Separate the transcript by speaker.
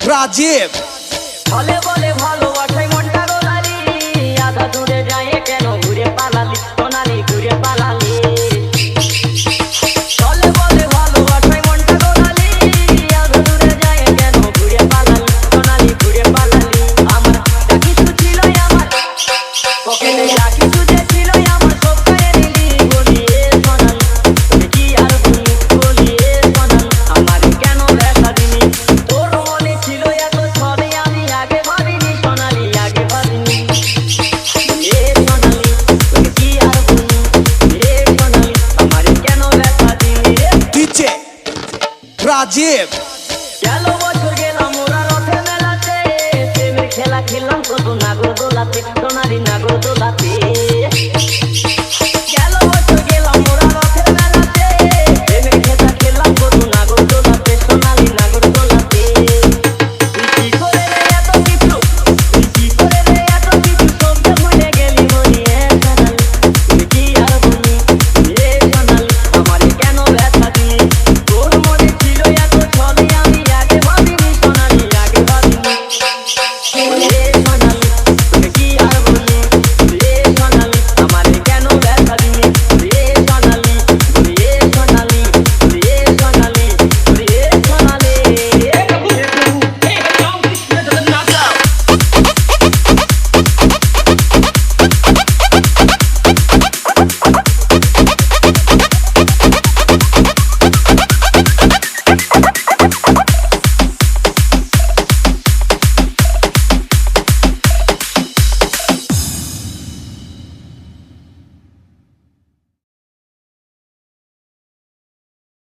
Speaker 1: রাজীব
Speaker 2: বলে বলে ভালোবাসাই মনটা গোলালি আধা দূরে যায় কেন ঘুরে পালালি সোনালি ঘুরে পালালি বলে বলে ভালোবাসাই মনটা গোলালি আধা দূরে যায় কেন ঘুরে পালালি সোনালি ঘুরে পালালি আমার যা কিছু ছিল আমার পকেটে যা কিছু যে ছিল আমার সব করে নিলি বলিয়ে সোনালি তুমি কি আর বলিয়ে সোনালি আমার কেন দেখা দিনি তোর মনে ছিল এত ছবি আমি আগে ভাবিনি সোনালি আগে ভাবিনি এ সোনালি তুমি কি আর এ সোনালি আমার কেন দেখা দিনি
Speaker 1: ডিজে রাজীব
Speaker 2: গেল বছর গেলাম ওরা রথে মেলাতে প্রেমের খেলা খেললাম কত নাগর দোলাতে সোনালি নাগর দোলাতে